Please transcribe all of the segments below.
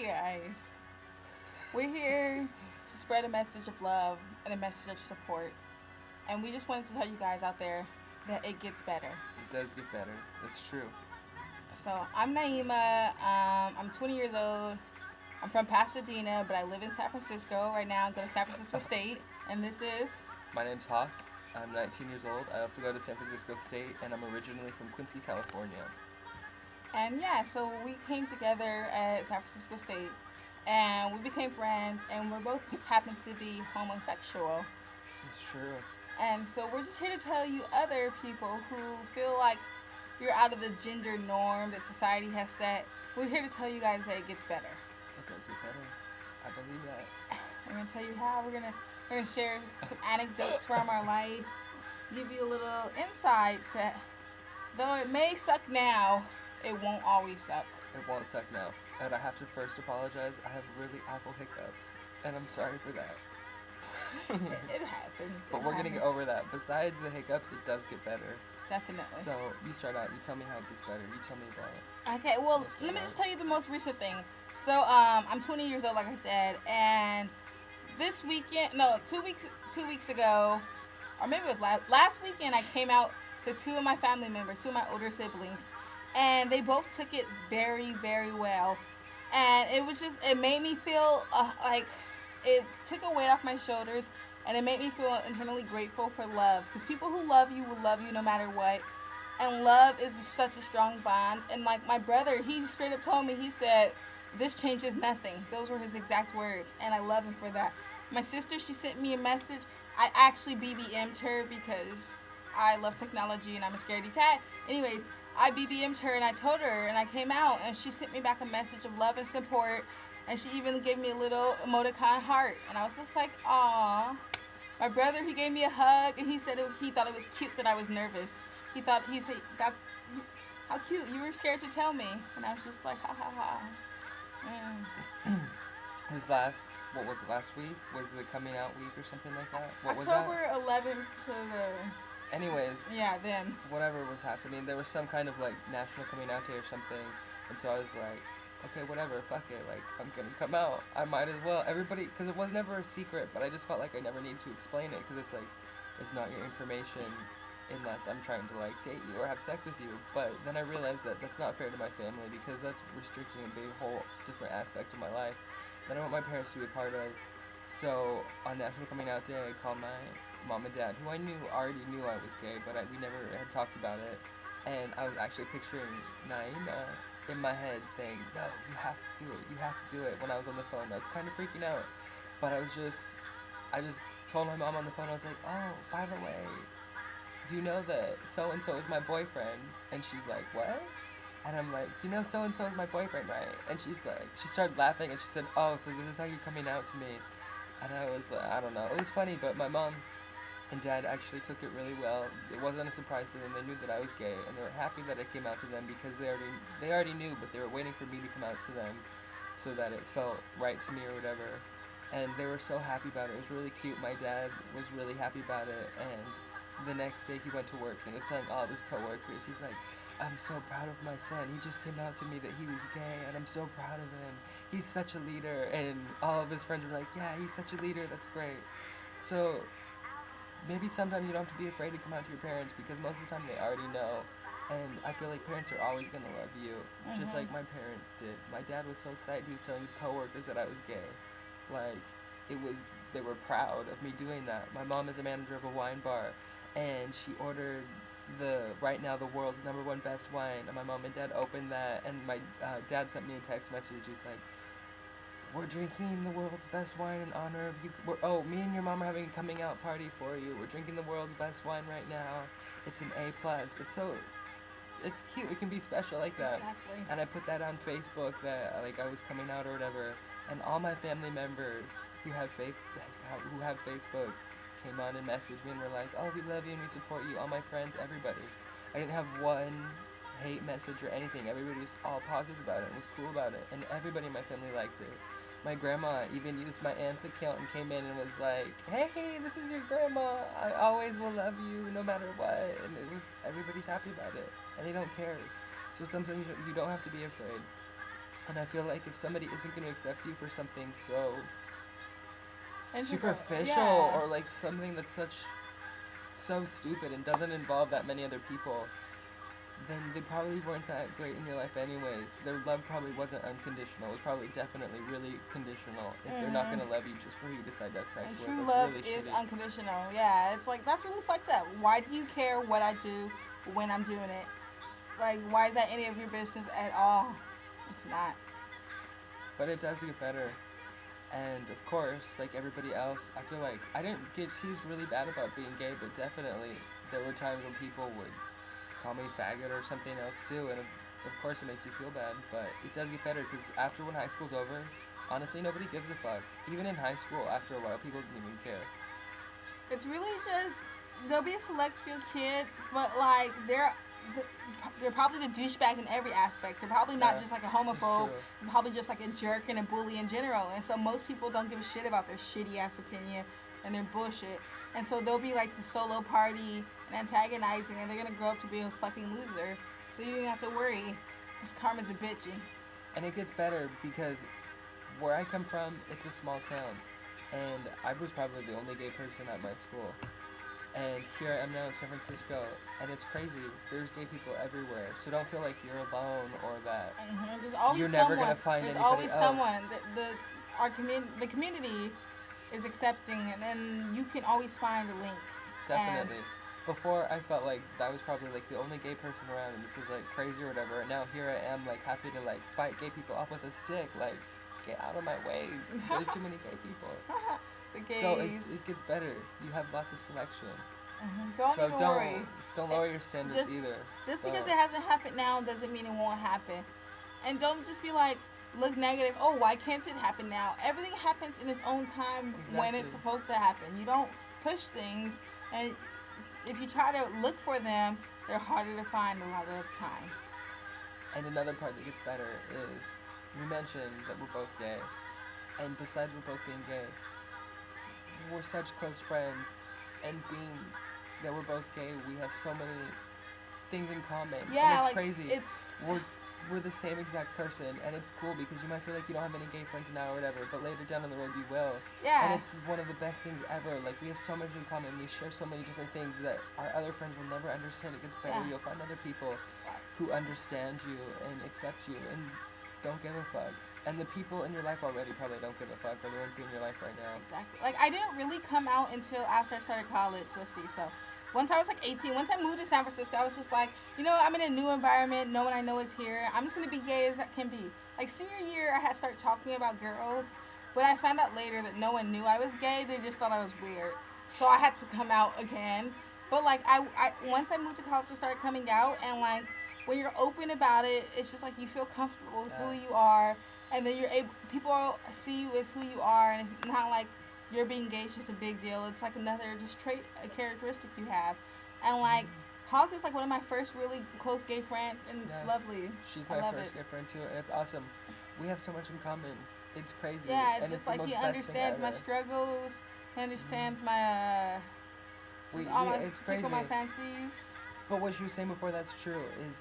Hey guys, we're here to spread a message of love and a message of support. And we just wanted to tell you guys out there that it gets better. It does get better. That's true. So I'm Naima. I'm 20 years old. I'm from Pasadena, but I live in San Francisco right now. I go to San Francisco State, and this is. My name's Hawk. I'm 19 years old. I also go to San Francisco State, and I'm originally from Quincy, California. And yeah, so we came together at San Francisco State, and we became friends, and we're both happen to be homosexual. It's true. And so we're just here to tell you other people who feel like you're out of the gender norm that society has set. We're here to tell you guys that it gets better. It does get better. I believe that. We're gonna tell you how. We're gonna share some anecdotes from our life, give you a little insight to, though it may suck now, it won't always suck. It won't suck now. And I have to first apologize. I have really awful hiccups, and I'm sorry for that. It happens. But we're gonna get over that. Besides the hiccups, it does get better. Definitely. So you start out. You tell me how it gets better. You tell me about it. Okay, well, let me just tell you the most recent thing. So, I'm 20 years old, like I said, and this weekend, no, 2 weeks ago, or maybe it was last weekend, I came out to two of my family members, two of my older siblings, and they both took it very, very well. And it made me feel like it took a weight off my shoulders, and it made me feel internally grateful for love. Because people who love you will love you no matter what. And love is such a strong bond. And like my brother, he straight up told me, he said, "This changes nothing." Those were his exact words, and I love him for that. My sister, she sent me a message. I actually BBM'd her because I love technology and I'm a scaredy cat. Anyways, I BBM'd her and I told her, and I came out, and she sent me back a message of love and support, and she even gave me a little emoticon heart, and I was just like, "Aw." My brother, he gave me a hug, and he said he thought it was cute that I was nervous. He said, "That's how cute. You were scared to tell me," and I was just like, "Ha ha ha." It was what was it, last week? Was it coming out week or something like that? What October was that? 11th to the Anyways, then. whatever was happening, there was some kind of like national coming out day or something, and so I was like, okay, whatever, fuck it, like I'm gonna come out. I might as well. Everybody, because it was never a secret, but I just felt like I never need to explain it because it's like it's not your information unless I'm trying to like date you or have sex with you. But then I realized that that's not fair to my family because that's restricting a big whole different aspect of my life that I want my parents to be a part of. So on National Coming Out Day, I called my mom and dad, who I already knew I was gay, but we never had talked about it. And I was actually picturing Naima in my head saying, "No, you have to do it. You have to do it." When I was on the phone, I was kind of freaking out, but I just told my mom on the phone. I was like, "Oh, by the way, you know that so and so is my boyfriend," and she's like, "What?" And I'm like, "You know, so and so is my boyfriend, right?" And she's like, she started laughing and she said, "Oh, so this is how you're coming out to me?" And I was like, I don't know, it was funny, but my mom and dad actually took it really well. It wasn't a surprise to them. They knew that I was gay, and they were happy that I came out to them because they already knew, but they were waiting for me to come out to them so that it felt right to me or whatever. And they were so happy about it. It was really cute. My dad was really happy about it, and the next day he went to work and was telling all of his coworkers, he's like, "I'm so proud of my son. He just came out to me that he was gay, and I'm so proud of him. He's such a leader." And all of his friends were like, "Yeah, he's such a leader. That's great." So maybe sometimes you don't have to be afraid to come out to your parents because most of the time they already know. And I feel like parents are always going to love you, just like my parents did. My dad was so excited. He was telling his coworkers that I was gay. Like, they were proud of me doing that. My mom is a manager of a wine bar, and she ordered right now the world's #1 best wine. And my mom and dad opened that, and my dad sent me a text message. He's like, "We're drinking the world's best wine in honor of you. Me and your mom are having a coming out party for you. We're drinking the world's best wine right now. It's an A+. It's cute. It can be special like that." Exactly. And I put that on Facebook that like I was coming out or whatever. And all my family members who have Facebook came on and messaged me and were like, "Oh, we love you and we support you." All my friends, everybody. I didn't have one hate message or anything. Everybody was all positive about it and was cool about it. And everybody in my family liked it. My grandma even used my aunt's account and came in and was like, "Hey, this is your grandma. I always will love you no matter what." And everybody's happy about it. And they don't care. So sometimes you don't have to be afraid. And I feel like if somebody isn't going to accept you for something so Introvert. superficial Yeah. or like something that's so stupid and doesn't involve that many other people, then they probably weren't that great in your life anyways. Their love probably wasn't unconditional. It was probably definitely really conditional if they're not going to love you just for who you decide to have sex And with. true That's love really is shitty. unconditional. Yeah, it's like, that's really fucked up. Why do you care what I do when I'm doing it? Like, why is that any of your business at all? It's not. But it does get better. And of course, like everybody else, I feel like I didn't get teased really bad about being gay, but definitely there were times when people would call me faggot or something else too, and of course it makes you feel bad, but it does get better because after when high school's over, honestly nobody gives a fuck. Even in high school, after a while, people didn't even care. It's really just, there'll be a select few kids, but like they're probably the douchebag in every aspect. They're probably not Yeah, just like a it's homophobe. true. They're probably just like a jerk and a bully in general. And so most people don't give a shit about their shitty ass opinion and their bullshit. And so they'll be like the solo party and antagonizing, and they're gonna grow up to be a fucking loser. So you don't have to worry, because karma's a bitchy. And it gets better because where I come from, it's a small town, and I was probably the only gay person at my school. And here I am now in San Francisco, and it's crazy. There's gay people everywhere, so don't feel like you're alone or that. There's always You're never someone. gonna find There's anybody always else. someone. The community is accepting, and then you can always find a link. Definitely. Before, I felt like that was probably like the only gay person around, and this is like crazy or whatever. And now here I am, like happy to like fight gay people off with a stick. Like, get out of my way. There's too many gay people. The gays. So it gets better. You have lots of selection. Don't So even don't worry. lower your standards Just- either. Just because Don't. it hasn't happened now doesn't mean it won't happen. And don't just be like, look negative. Oh, why can't it happen now? Everything happens in its own time when it's Exactly. supposed to happen. You don't push things, and if you try to look for them, they're harder to find a lot of the time. And another part that gets better is we mentioned that we're both gay, and besides we're both being gay, we're such close friends, and being that we're both gay, we have so many things in common. Yeah, and it's like crazy. it's We're the same exact person, and it's cool because you might feel like you don't have any gay friends now or whatever, but later down the road you will. yeah. And it's one of the best things ever. Like, we have so much in common. We share so many different things that our other friends will never understand. It gets better. Yeah. You'll find other people who understand you and accept you and don't give a fuck. And the people in your life already probably don't give a fuck, but they won't be in your life right now. Exactly. Like, I didn't really come out until after I started college. Let's see. So, once I was like 18, once I moved to San Francisco, I was just like, you know, I'm in a new environment. No one I know is here. I'm just going to be gay as I can be. Like, senior year, I had started talking about girls, but I found out later that no one knew I was gay. They just thought I was weird. So, I had to come out again. But, like, I once I moved to college, I started coming out, and, like, when you're open about it, it's just like you feel comfortable with who you are, and then you're able, people see you as who you are, and it's not like you're being gay is just a big deal. It's like another just trait, a characteristic you have. And like, Hawk is like one of my first really close gay friends, and it's Yeah. lovely. She's I my love first it. gay friend too, and it's awesome. We have so much in common. It's crazy. Yeah, and it's just like the he most best thing understands my ever. struggles. He understands my We, just all my it's crazy. tickle my fancies. But what you were saying before, that's true, is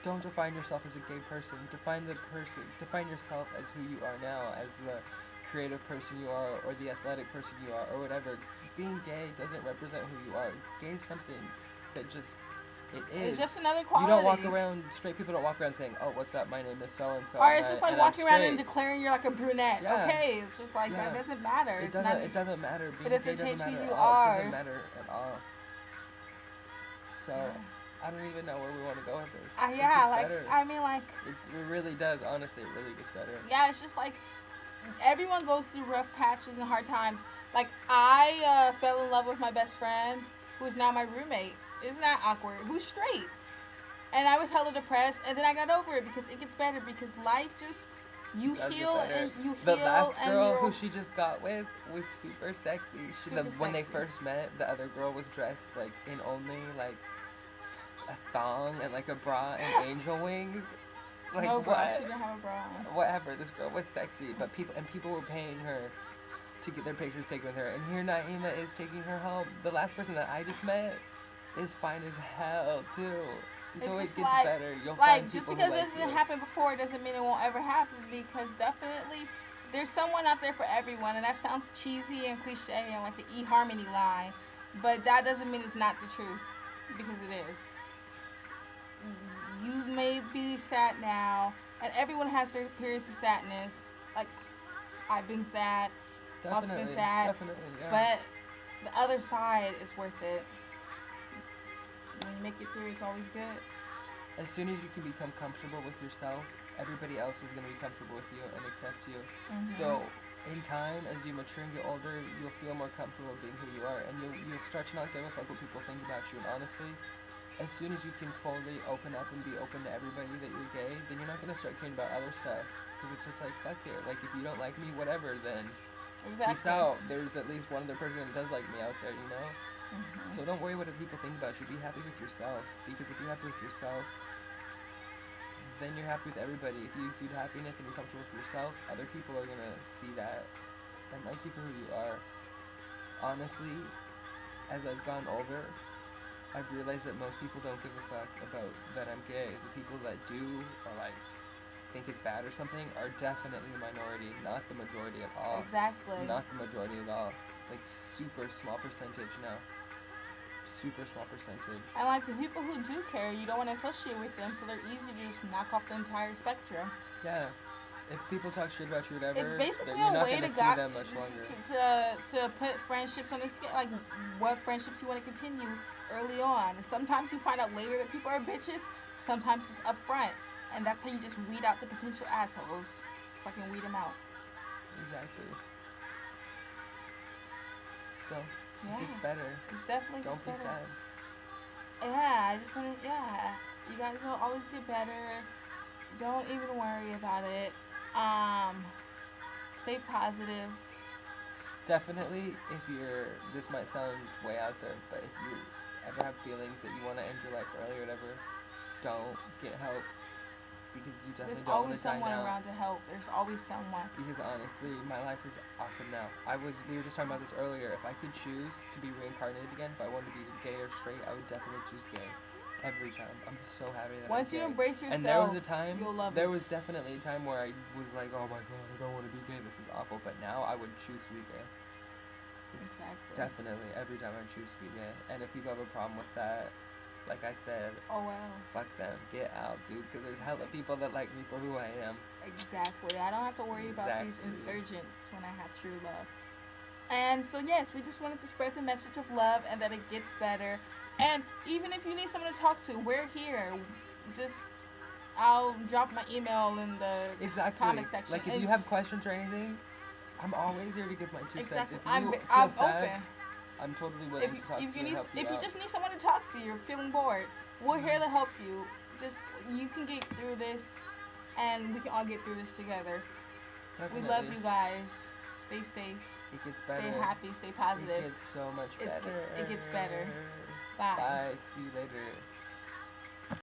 don't define yourself as a gay person. Define yourself as who you are now, as the creative person you are, or the athletic person you are, or whatever. Being gay doesn't represent who you are. Gay is something that just, it is. It's just another You quality. don't walk around, straight people don't walk around saying, oh, what's up, my name is so-and-so. Or it's just like and I'm walking around and straight." declaring you're like a brunette. Yeah. Okay, it's just like that Yeah. doesn't matter. It It's not. doesn't matter. Being doesn't gay change doesn't who matter you at all. It are. doesn't matter at all. So, I don't even know where we want to go with this. It Yeah, gets like better. I mean, like It really does, honestly, it really gets better. yeah, it's just like everyone goes through rough patches and hard times. Like I fell in love with my best friend, who is now my roommate. Isn't that awkward? Who's straight, and I was hella depressed, and then I got over it because it gets better. Because life just you Does get heal better. and you The heal last and girl you're who she just got with was super sexy. Super When they sexy. first met, the other girl was dressed like in only like a thong and like a bra and angel wings. Like no bra. what? She didn't have a bra on. Whatever. This girl was sexy, but people were paying her to get their pictures taken with her. And here Naima is taking her home. The last person that I just met is fine as hell too. It's So it just gets like, better. You'll like find just people because who like this didn't you. happen before doesn't mean it won't ever happen. Because definitely, there's someone out there for everyone, and that sounds cheesy and cliche and like the eHarmony line, but that doesn't mean it's not the truth, because it is. You may be sad now, and everyone has their periods of sadness. Like, I've been sad, Bob's been Definitely, sad, definitely, yeah. but the other side is worth it. When you make it through, it's always good. As soon as you can become comfortable with yourself, everybody else is going to be comfortable with you and accept you. So, in time, as you mature and get older, you'll feel more comfortable being who you are, and you'll start to not give a fuck what people think about you. And honestly, as soon as you can fully open up and be open to everybody that you're gay, then you're not going to start caring about other stuff. Because it's just like, fuck it. Like, if you don't like me, whatever, then Exactly. peace out. There's at least one other person that does like me out there, you know? So don't worry what other people think about you. Be happy with yourself. Because if you're happy with yourself, then you're happy with everybody. If you exude happiness and you're comfortable with yourself, other people are going to see that and like you for who you are. Honestly, as I've gone older, I've realized that most people don't give a fuck about that I'm gay. The people that do, or like, think it's bad or something, are definitely the minority, not the majority at all. Exactly. Not the majority at all. Like, super small percentage now. Super small percentage. And like the people who do care, you don't want to associate with them, so they're easy to just knock off the entire spectrum. Yeah. If people talk shit about you or whatever, It's basically you're a not way going to to see them much longer. to put friendships on the scale, like what friendships you want to continue early on. Sometimes you find out later that people are bitches. Sometimes it's up front, and that's how you just weed out the potential assholes. Fucking weed them out. Exactly. So, Yeah. it gets better. It's definitely Don't be gets better. sad. Yeah, I just want to. Yeah, you guys will always get better. Don't even worry about it. Stay positive. Definitely, if you're, this might sound way out there, but if you ever have feelings that you want to end your life early or whatever, don't get help, because you There's definitely don't want always to die someone now. around to help. There's always someone. Because honestly, my life is awesome now. We were just talking about this earlier. If I could choose to be reincarnated again, if I wanted to be gay or straight, I would definitely choose gay. Every time. I'm so happy that Once I'm you gay. embrace yourself, And there was a time, you'll love there it. was definitely a time where I was like, oh my god, I don't want to be gay, this is awful. But now I would choose to be gay. Exactly. Definitely, every time I choose to be gay. And if people have a problem with that, like I said, Oh well. fuck them, get out, dude. Because there's hella people that like me for who I am. Exactly. I don't have to worry about these Exactly. insurgents when I have true love. And so yes, we just wanted to spread the message of love and that it gets better. And even if you need someone to talk to, we're here. Just I'll drop my email in the Exactly. comment section. Like if And- you have questions or anything, I'm always here to give my 2 cents. exactly. If you I'm feel sad, open. I'm totally willing to talk to you and help you If you out. just need someone to talk to, you're feeling bored, we're here to help you. Just you can get through this, and we can all get through this together. Definitely. We love you guys. Stay safe. It gets better. Stay happy. Stay It positive. gets so much better. It gets better. Bye. Bye. See you later.